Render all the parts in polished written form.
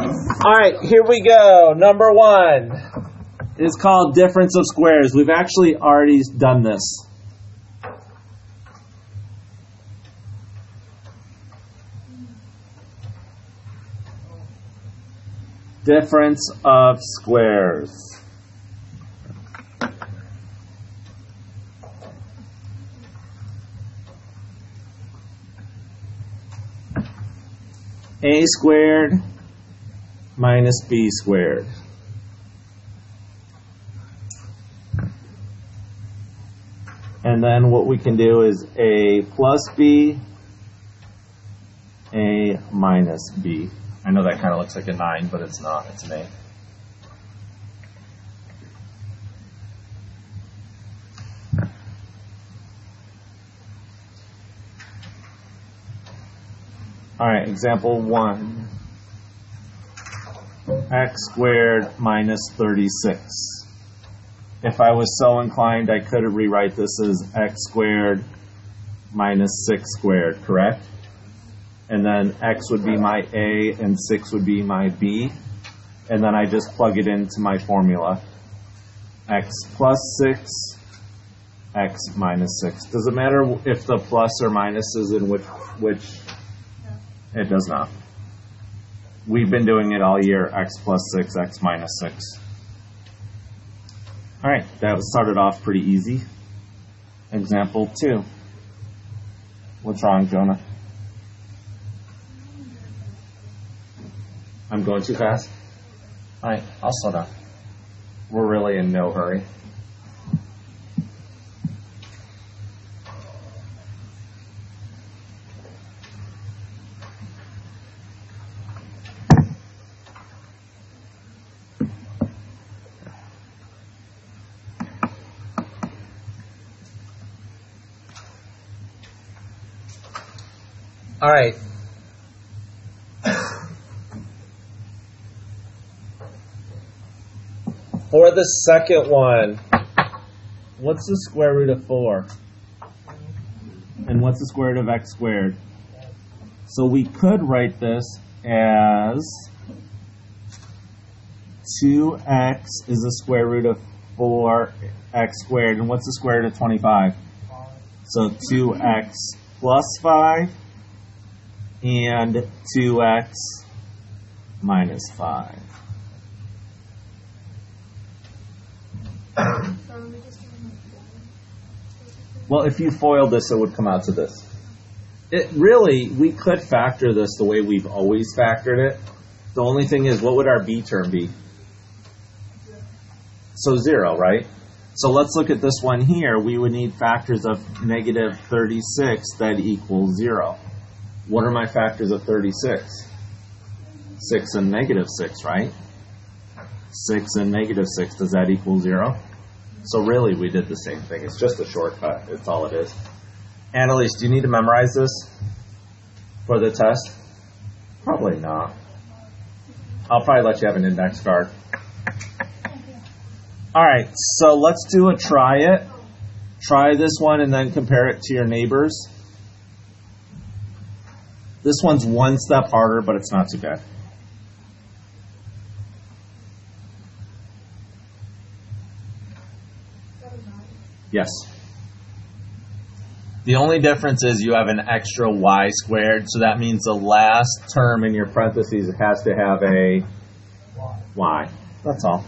All right, here we go. Number 1 is called difference of squares. We've actually already done this. Difference of squares. A squared minus b squared. And then what we can do is a plus b, a minus b. I know that kind of looks like a 9, but it's not. It's an a. All right, example 1. X squared minus 36. If I was so inclined, I could rewrite this as x squared minus 6 squared, correct? And then x would be my a and 6 would be my b. And then I just plug it into my formula. X plus 6, x minus 6. Does it matter if the plus or minus is in which? It does not. We've been doing it all year, x plus 6, x minus 6. All right, that started off pretty easy. Example 2. What's wrong, Jonah? I'm going too fast? All right, I'll slow down. We're really in no hurry. All right. For the second one, what's the square root of 4? And what's the square root of x squared? So we could write this as 2x is the square root of 4x squared. And what's the square root of 25? So 2x plus 5 and 2x minus 5. Well, if you foiled this, it would come out to this. We could factor this the way we've always factored it. The only thing is, what would our b term be? So 0, right? So let's look at this one here. We would need factors of negative 36 that equal 0. What are my factors of 36? 6 and negative 6, right? 6 and negative 6, does that equal 0? So really, we did the same thing. It's just a shortcut. It's all it is. Annalise, do you need to memorize this for the test? Probably not. I'll probably let you have an index card. All right, so let's do a try it. Try this one and then compare it to your neighbors. This one's one step harder, but it's not too bad. Yes. The only difference is you have an extra y squared, so that means the last term in your parentheses has to have a y. That's all.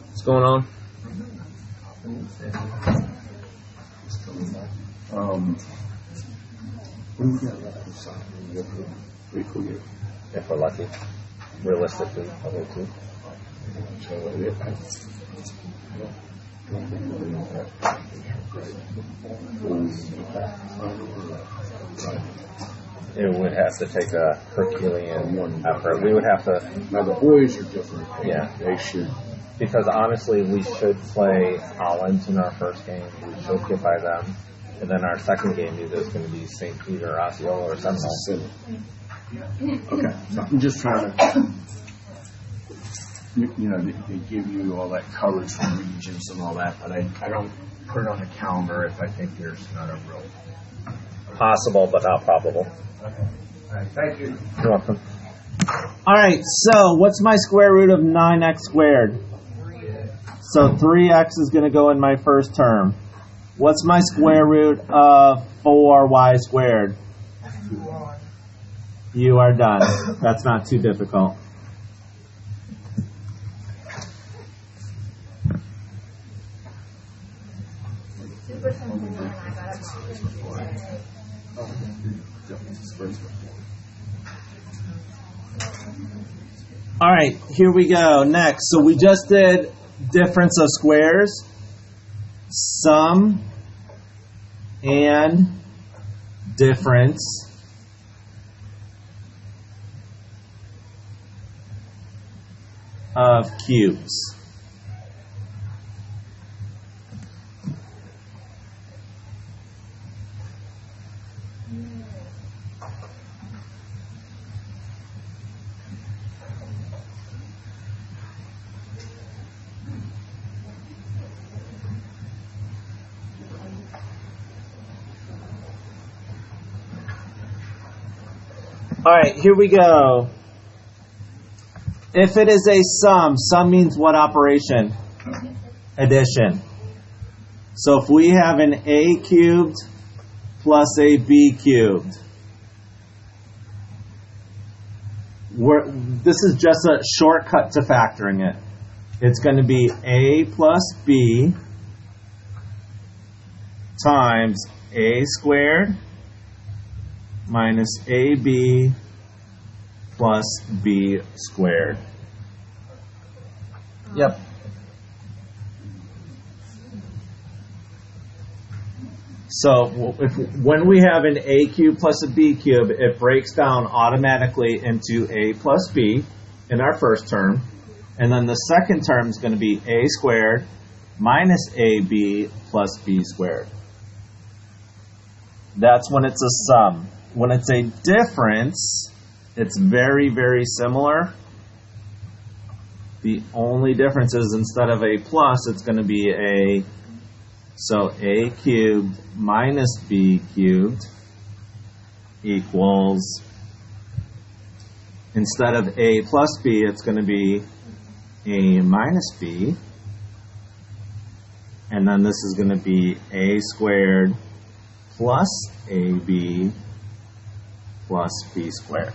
What's going on? If we're lucky. Realistically, probably too. it would have to take a Herculean effort. We would have to. Now the boys are different. Yeah. They should. Because honestly, we should play Holland in our first game. We should get by them. And then our second game either is going to be St. Peter, Osceola, or Seminole. Okay. So I'm just trying to, they give you all that coverage from regions and all that, but I don't put it on the calendar if I think there's not a real. Possible, but not probable. Okay. All right. Thank you. You're welcome. All right, so what's my square root of 9x squared? So 3x is going to go in my first term. What's my square root of 4y squared? You are done. That's not too difficult. All right, here we go. Next, so we just did difference of squares, sum, and difference. Of cubes. All right, here we go. If it is a sum means what operation? Addition. So if we have an a cubed plus a b cubed, this is just a shortcut to factoring it. It's going to be a plus b times a squared minus ab plus b squared. Yep. So when we have an a cube plus a b cube, it breaks down automatically into a plus b in our first term. And then the second term is going to be a squared minus ab plus b squared. That's when it's a sum. When it's a difference, it's very, very similar. The only difference is instead of a plus, it's going to be a, so a cubed minus b cubed equals, instead of a plus b, it's going to be a minus b. And then this is going to be a squared plus ab plus b squared.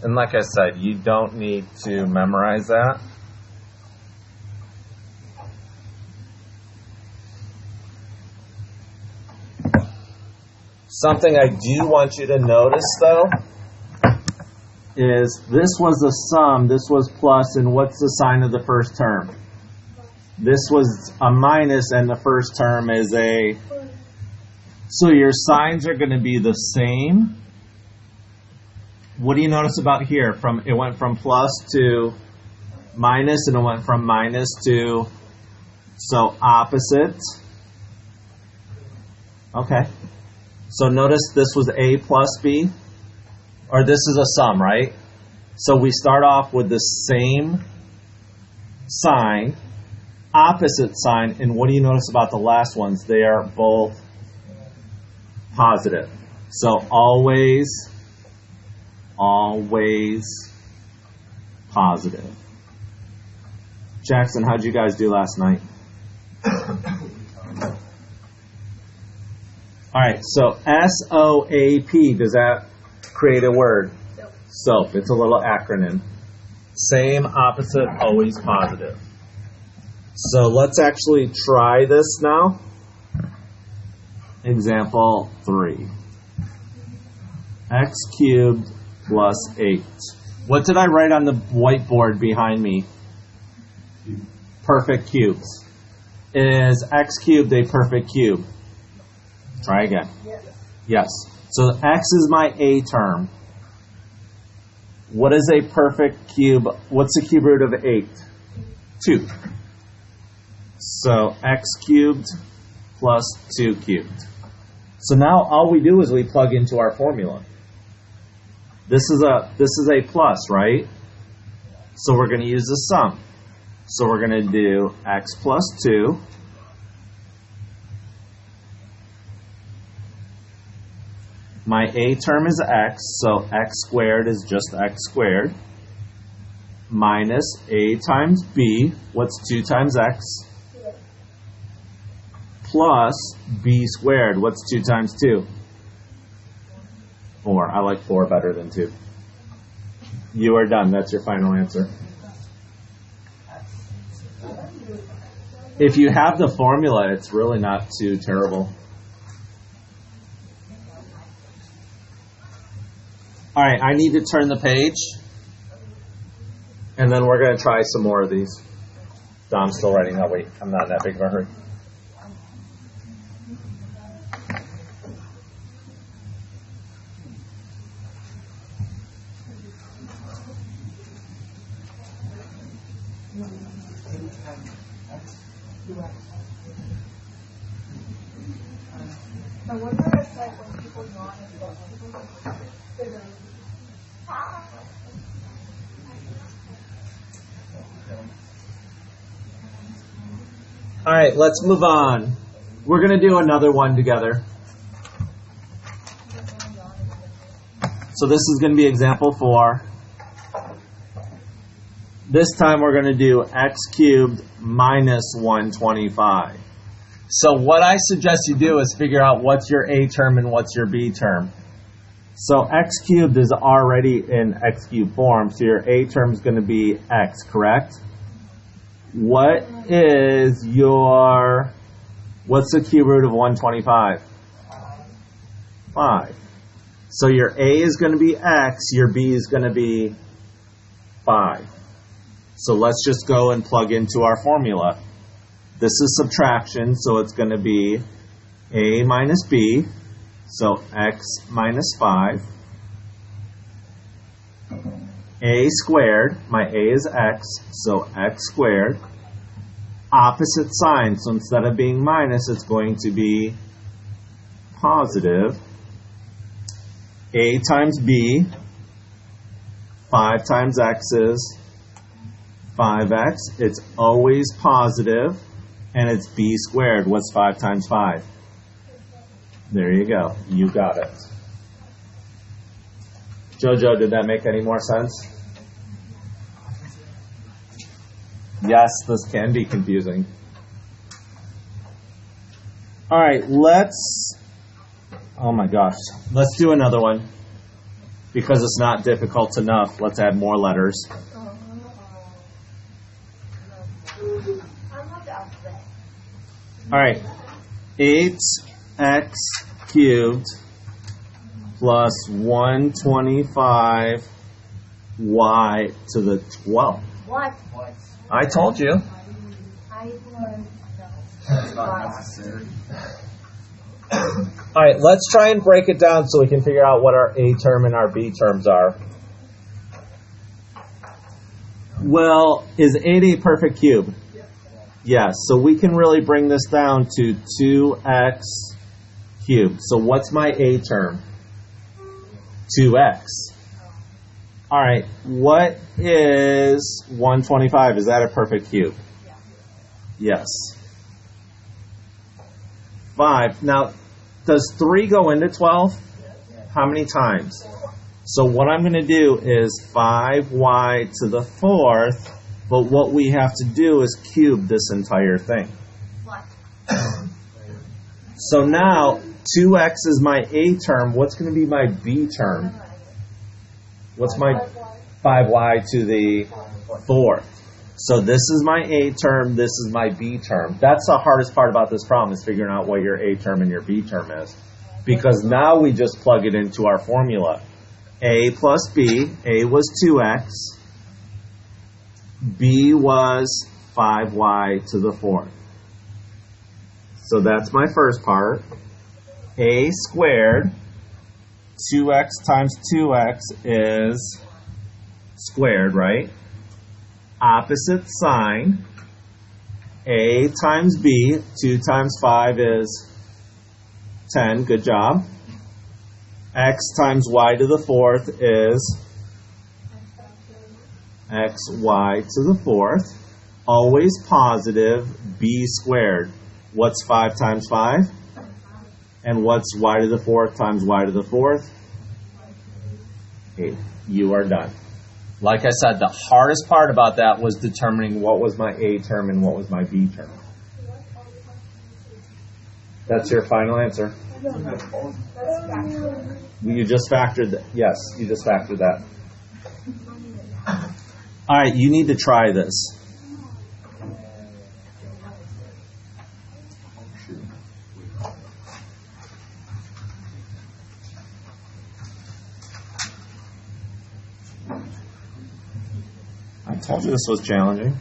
And like I said, you don't need to memorize that. Something I do want you to notice, though, is this was a sum, this was plus, and what's the sign of the first term? This was a minus, and the first term is a... So your signs are going to be the same. What do you notice about here? It went from plus to minus, and it went from minus to, so opposite. Okay. So notice this was a plus b, or this is a sum, right? So we start off with the same sign, opposite sign, and what do you notice about the last ones? They are both positive. So always positive. Jackson, how'd you guys do last night? All right, so S-O-A-P, does that create a word? SOAP. It's a little acronym. Same, opposite, always positive. So let's actually try this now. Example 3. X cubed plus 8. What did I write on the whiteboard behind me? Perfect cubes. Is x cubed a perfect cube? Try again. Yes. So x is my a term. What is a perfect cube? What's the cube root of 8? 2. So x cubed plus 2 cubed. So now all we do is we plug into our formula. This is a plus, right? So we're going to use the sum. So we're going to do x plus 2 my a term is x, so x squared is just x squared, minus a times b, what's 2 times x, plus b squared, what's 2 times 2? 4. I like 4 better than 2. You are done. That's your final answer. If you have the formula, it's really not too terrible. All right, I need to turn the page, and then we're going to try some more of these. Dom's still writing. Oh, wait, I'm not in that big of a hurry. All right, let's move on. We're going to do another one together. So this is going to be example 4. This time we're going to do x cubed minus 125. So what I suggest you do is figure out what's your a term and what's your b term. So x cubed is already in x cubed form, so your a term is going to be x, correct? What's the cube root of 125? 5. So your a is going to be x, your b is going to be 5. So let's just go and plug into our formula. This is subtraction, so it's going to be a minus b, so x minus 5. A squared, my a is x, so x squared. Opposite sign, so instead of being minus, it's going to be positive. A times b, 5 times x is 5x. It's always positive, and it's b squared. What's 5 times 5? There you go. You got it. Jojo, did that make any more sense? Yes, this can be confusing. All right, oh my gosh, let's do another one. Because it's not difficult enough, let's add more letters. All right, 8x cubed plus 125y to the 12th. What? I told you. That's not necessary. All right, let's try and break it down so we can figure out what our a term and our b terms are. Well, is 8 a perfect cube? Yes, so we can really bring this down to 2x cubed. So what's my a term? 2x. All right, what is 125? Is that a perfect cube? Yes. 5. Now, does 3 go into 12? How many times? So what I'm going to do is 5y to the 4th, but what we have to do is cube this entire thing. So now, 2x is my a term. What's going to be my b term? What's my 5y to the 4th? So this is my a term, this is my b term. That's the hardest part about this problem, is figuring out what your a term and your b term is. Because now we just plug it into our formula. A plus b, a was 2x, b was 5y to the 4th. So that's my first part. A squared, 2x times 2x is squared, right? Opposite sign, A times B, 2 times 5 is 10, good job. X times y to the fourth is xy to the fourth. Always positive, b squared. What's 5 times 5? And what's y to the fourth times y to the fourth? 8. You are done. Like I said, the hardest part about that was determining what was my A term and what was my B term. That's your final answer. You just factored that. Yes, you just factored that. All right, you need to try this. I told you this was challenging.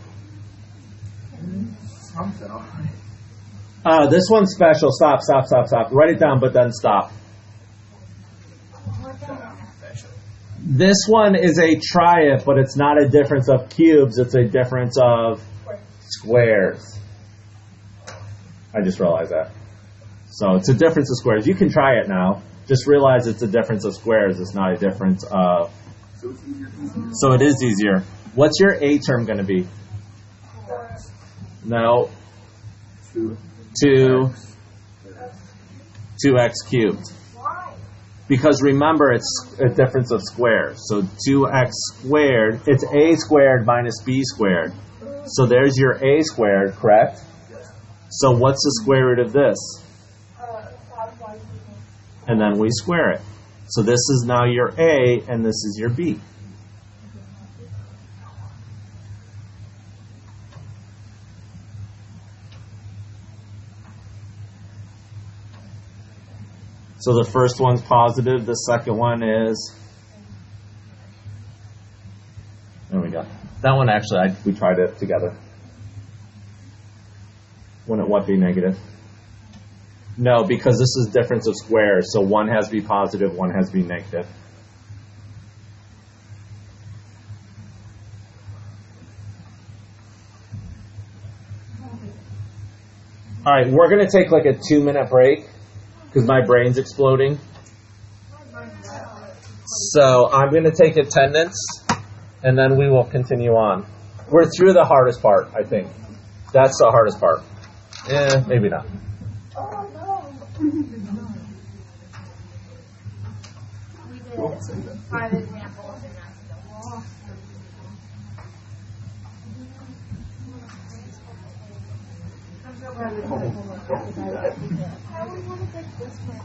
This one's special. Stop. Write it down, but then stop. This one is a try it, but it's not a difference of cubes. It's a difference of squares. I just realized that. So it's a difference of squares. You can try it now. Just realize it's a difference of squares. It's not a difference of... So it is easier. What's your A term going to be? No. 2x cubed. Because remember, it's a difference of squares. So 2x squared, it's a squared minus b squared. So there's your a squared, correct? So what's the square root of this? And then we square it. So this is now your a, and this is your b. So the first one's positive, the second one is... There we go. That one actually, we tried it together. Wouldn't what be negative? No, because this is difference of squares, so one has to be positive, one has to be negative. All right, we're going to take like a 2-minute break because my brain's exploding. So I'm going to take attendance, and then we will continue on. We're through the hardest part, I think. That's the hardest part. Maybe not. We did 5 examples and that's the whole. I would want to take this one.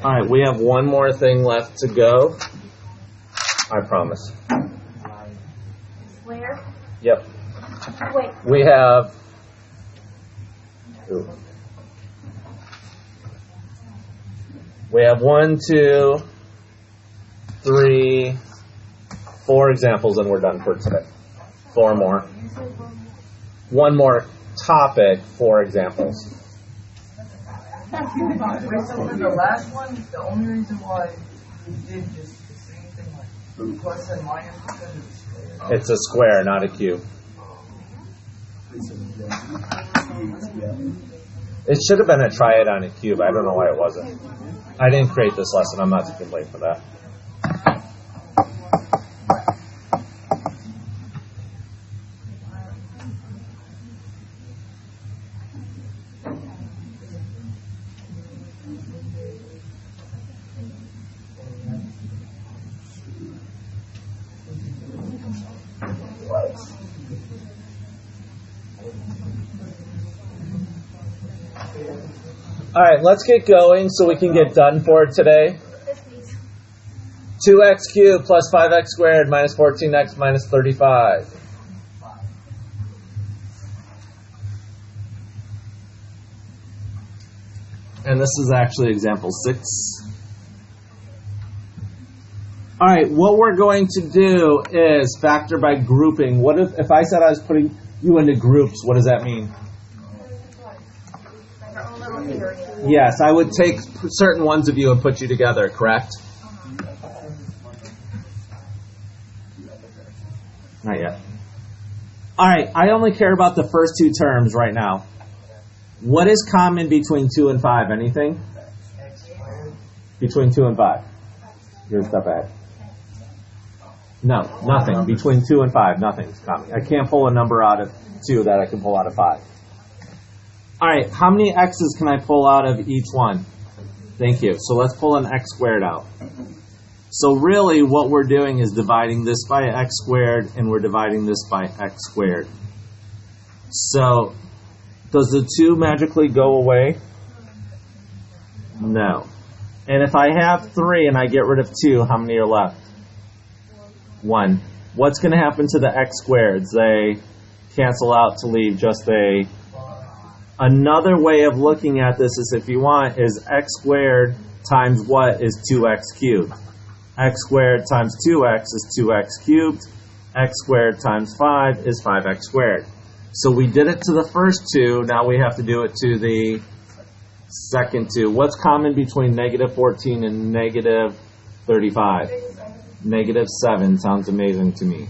All right, we have one more thing left to go. I promise. Where? Yep. Wait. We have... We have 1, 2, 3, 4 examples, and we're done for today. 4 more. One more topic, 4 examples. Wait, so for the last one, the only reason why we did just the same thing, like plus and minus, because it's square. It's a square, not a cube. It should have been a try it on a cube. I don't know why it wasn't. I didn't create this lesson. I'm not to blame for that. All right, let's get going so we can get done for today. 2x cubed plus 5x squared minus 14x minus 35. And this is actually example 6. All right, what we're going to do is factor by grouping. What if I said I was putting you into groups, what does that mean? Yes, I would take certain ones of you and put you together, correct? Not yet. All right, I only care about the first two terms right now. What is common between 2 and 5? Anything? Between 2 and 5. You're a step ahead. No, nothing. Between 2 and 5, nothing's common. I can't pull a number out of 2 that I can pull out of 5. All right, how many x's can I pull out of each one? Thank you. So let's pull an x squared out. So really what we're doing is dividing this by x squared and we're dividing this by x squared. So does the 2 magically go away? No. And if I have 3 and I get rid of 2, how many are left? 1. What's going to happen to the x squareds? They cancel out to leave just a... Another way of looking at this is, if you want, is x squared times what is 2x cubed? X squared times 2x is 2x cubed. X squared times 5 is 5x squared. So we did it to the first 2. Now we have to do it to the second 2. What's common between negative 14 and negative 35? Negative 7 sounds amazing to me.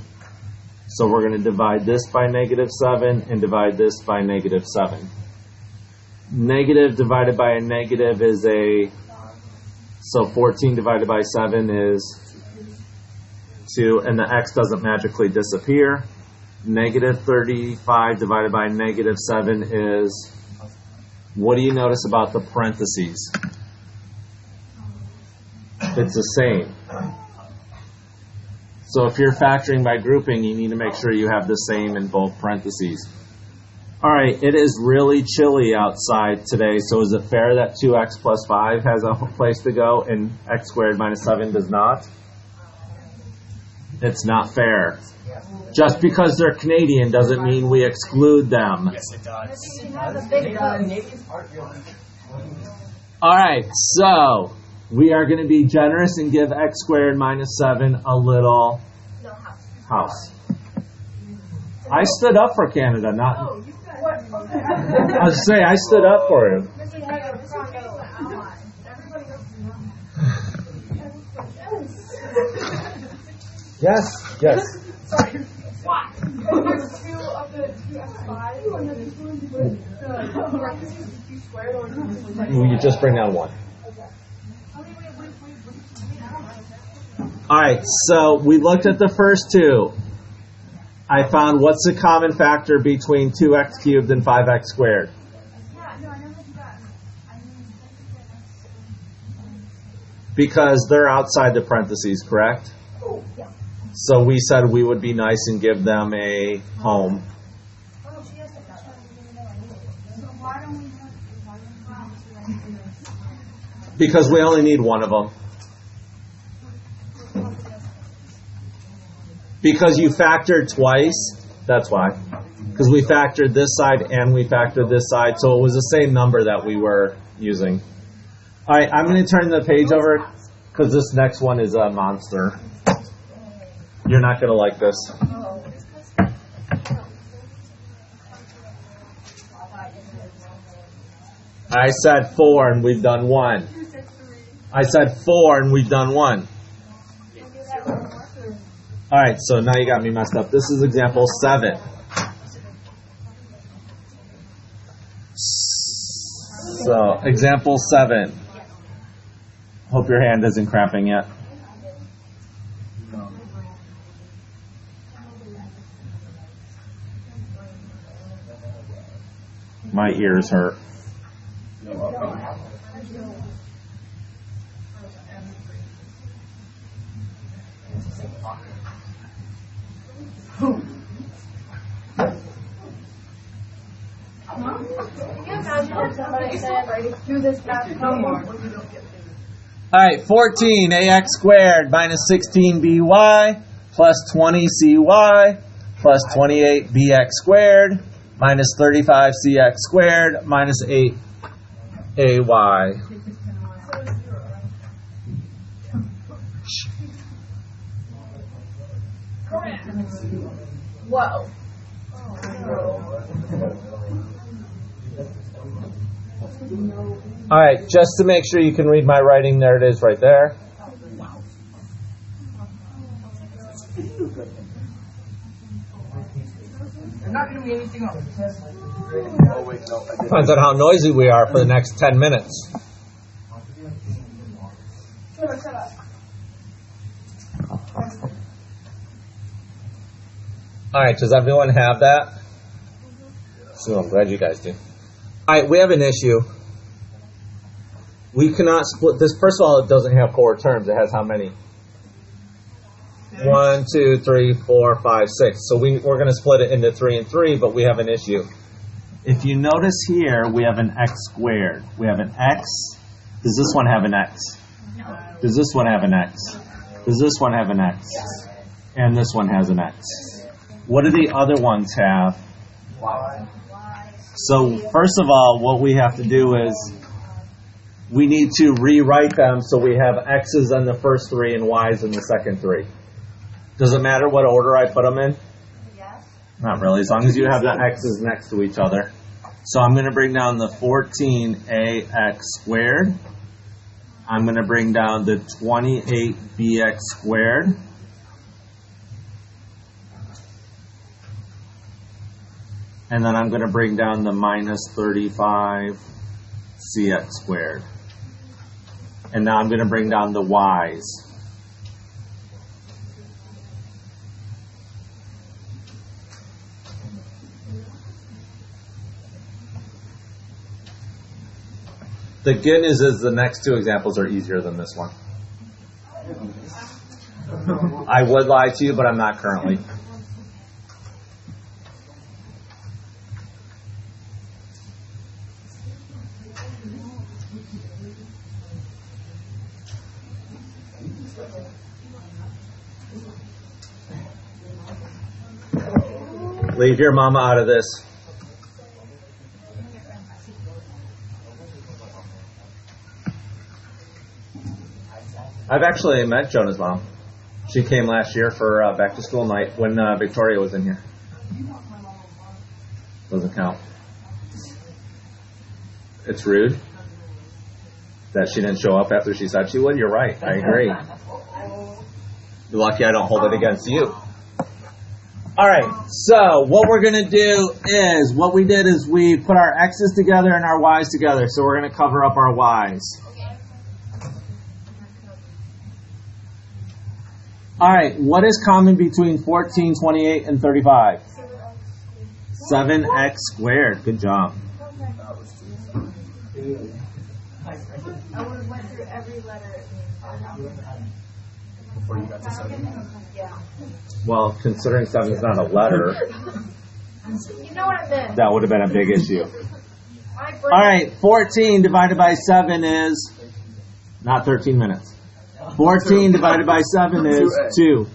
So we're going to divide this by negative 7 and divide this by negative 7. Negative divided by a negative is a... So 14 divided by 7 is 2, and the x doesn't magically disappear. Negative 35 divided by negative 7 is... What do you notice about the parentheses? It's the same. So if you're factoring by grouping, you need to make sure you have the same in both parentheses. All right, it is really chilly outside today, so is it fair that 2x plus 5 has a place to go and x squared minus 7 does not? It's not fair. Just because they're Canadian doesn't mean we exclude them. Yes, it does. All right, so we are going to be generous and give x squared minus 7 a little house. I stood up for Canada, not... I was saying, I stood up for him. Yes, yes. Sorry. Why? There's 2 of the 2x5 and then the parentheses 2 squared or You just bring down 1. All right, so we looked at the first 2. I found what's the common factor between 2x cubed and 5x squared? Yeah, no, I never do that. Because they're outside the parentheses, correct? Oh, yeah. So we said we would be nice and give them a home. Oh, she has to cut. So why don't we have Because we only need one of them. Because you factored twice, that's why. Because we factored this side and we factored this side, so it was the same number that we were using. All right, I'm going to turn the page over because this next one is a monster. You're not going to like this. I said 4 and we've done 1. I said 4 and we've done 1. All right, so now you got me messed up. This is example 7. So, example 7. Hope your hand isn't cramping yet. My ears hurt. Alright, 14 ax squared minus 16by plus 20cy plus 28bx squared minus 35cx squared minus 8ay. Whoa. All right, just to make sure you can read my writing, there it is right there. There's not going to be anything on the test. Depends on how noisy we are for the next 10 minutes. Shut up. All right, does everyone have that? So I'm glad you guys do. All right, we have an issue. We cannot split this. First of all, it doesn't have 4 terms. It has how many? 1, 2, 3, 4, 5, 6. So we're going to split it into 3 and 3, but we have an issue. If you notice here, we have an x squared. We have an x. Does this one have an x? Does this one have an x? Does this one have an x? And this one has an x. What do the other ones have? So first of all, what we have to do is we need to rewrite them so we have x's in the first 3 and y's in the second 3. Does it matter what order I put them in? Yes. Not really, as long as you have the x's next to each other. So I'm going to bring down the 14ax squared. I'm going to bring down the 28bx squared. And then I'm going to bring down the minus 35cx squared. And now I'm going to bring down the y's. The good news is the next 2 examples are easier than this one. I would lie to you, but I'm not currently. Leave your mama out of this. I've actually met Jonah's mom. She came last year for back to school night when Victoria was in here. Doesn't count. It's rude that she didn't show up after she said she would. You're right. I agree. You're lucky I don't hold it against you. All right, so what we're going to do is, what we did is we put our x's together and our y's together. So we're going to cover up our y's. All right, what is common between 14, 28, and 35? 7x squared. Good job. I would have went through every letter. Before you got to 7. Yeah. Well, considering 7 is not a letter, You know what I meant. that would have been a big issue. My brain. All right, 14 divided by 7 is not 13 minutes. 14 divided by 7 is 2.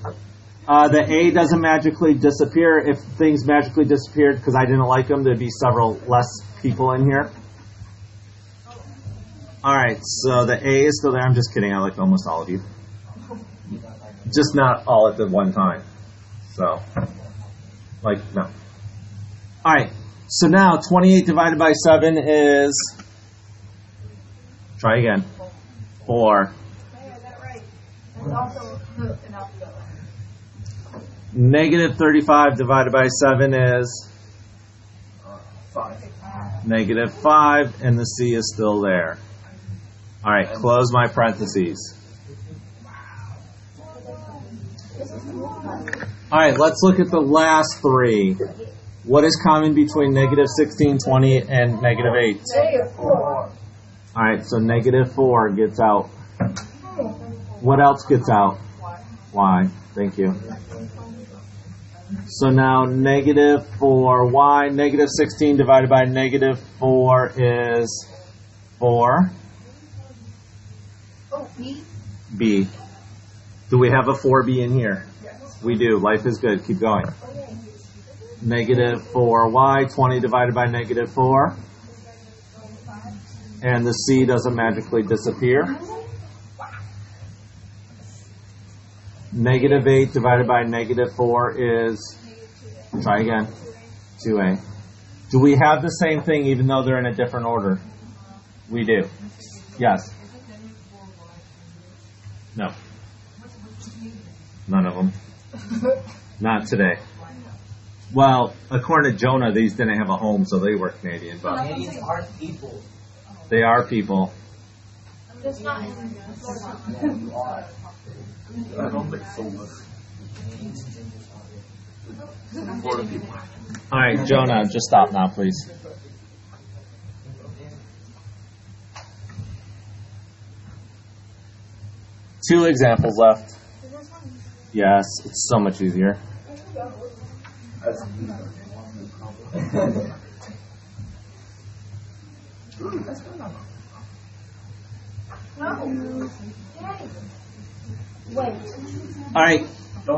The A doesn't magically disappear. If things magically disappeared because I didn't like them, there'd be several less people in here. All right, so the A is still there. I'm just kidding. I like almost all of you. Just not all at the one time. So, like, no. All right, so now 28 divided by 7 is, try again, 4. Yeah, is that right? That's also an alphabet. Negative 35 divided by 7 is 5. negative 5, and the C is still there. All right, close my parentheses. All right, let's look at the last three. What is common between negative 16, 20, and negative 8? All right, so negative 4 gets out. What else gets out? Y. Thank you. So now negative 4y, negative 16 divided by negative 4 is 4. B. Do we have a 4b in here? We do. Life is good. Keep going. Negative 4y, 20 divided by negative 4. And the c doesn't magically disappear. Negative 8 divided by negative 4 is, try again, 2a. Do we have the same thing even though they're in a different order? We do. Yes. No. None of them. Not today. Well, according to Jonah, these didn't have a home, so they were Canadian. But Canadians aren't people. they are people. Just not in I don't think so much. All right, Jonah, just stop now, please. Two examples left. Yes, it's so much easier. All right,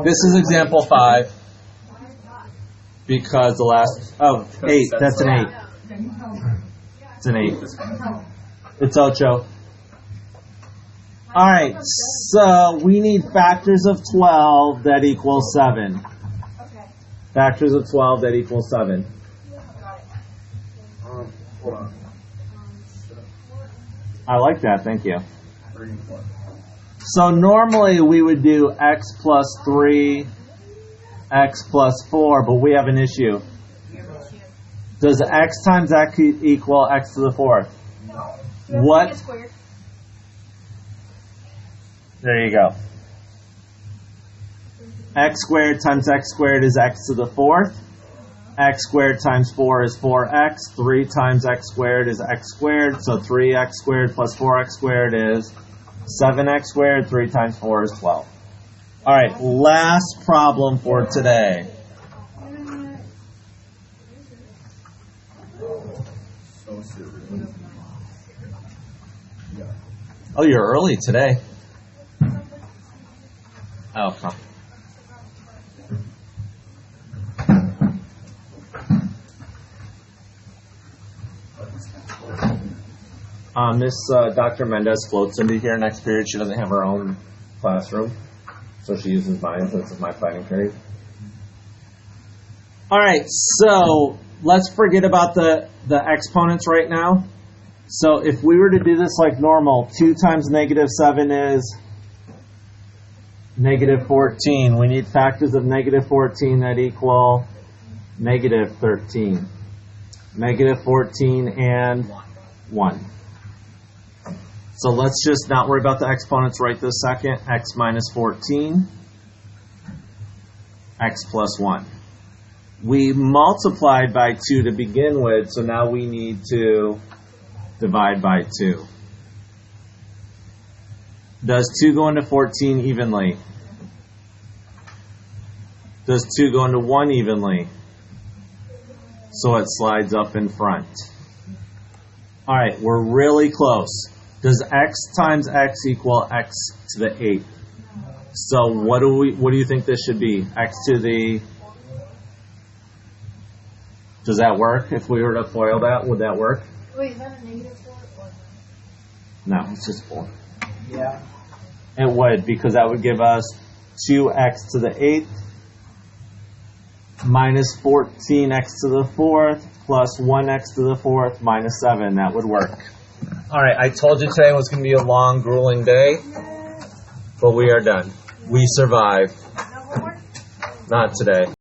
this is example 5 because the last 8. That's an 8. It's an 8. It's ocho. All right, so we need factors of 12 that equal 7. Factors of 12 that equal 7. Hold on. I like that. Thank you. So normally we would do x plus 3, x plus 4, but we have an issue. Does x times x equal x to the 4th? What? There you go. X squared times x squared is x to the 4th. X squared times 4 is 4x. 3 times x squared is x squared. So 3x squared plus 4x squared is 7x squared. 3 times 4 is 12. All right, last problem for today. Oh, you're early today. Oh, huh. Dr. Mendez floats into here next period. She doesn't have her own classroom, so she uses mine. So this is my planning period. All right, so let's forget about the exponents right now. So if we were to do this like normal, 2 times negative 7 is negative 14. We need factors of negative 14 that equal negative 13. Negative 14 and 1. So let's just not worry about the exponents right this second. X minus 14, x plus 1. We multiplied by 2 to begin with, so now we need to divide by 2. Does 2 go into 14 evenly? Does 2 go into 1 evenly? So it slides up in front. All right, we're really close. Does x times x equal x to the 8th? So what do you think this should be? X to the... Does that work? If we were to FOIL that, would that work? Wait, is that a negative 4 or No, it's just 4. Yeah. It would, because that would give us 2x to the 8th minus 14x to the 4th plus 1x to the 4th minus 7. That would work. All right, I told you today was going to be a long, grueling day, but we are done. We survived. Not today.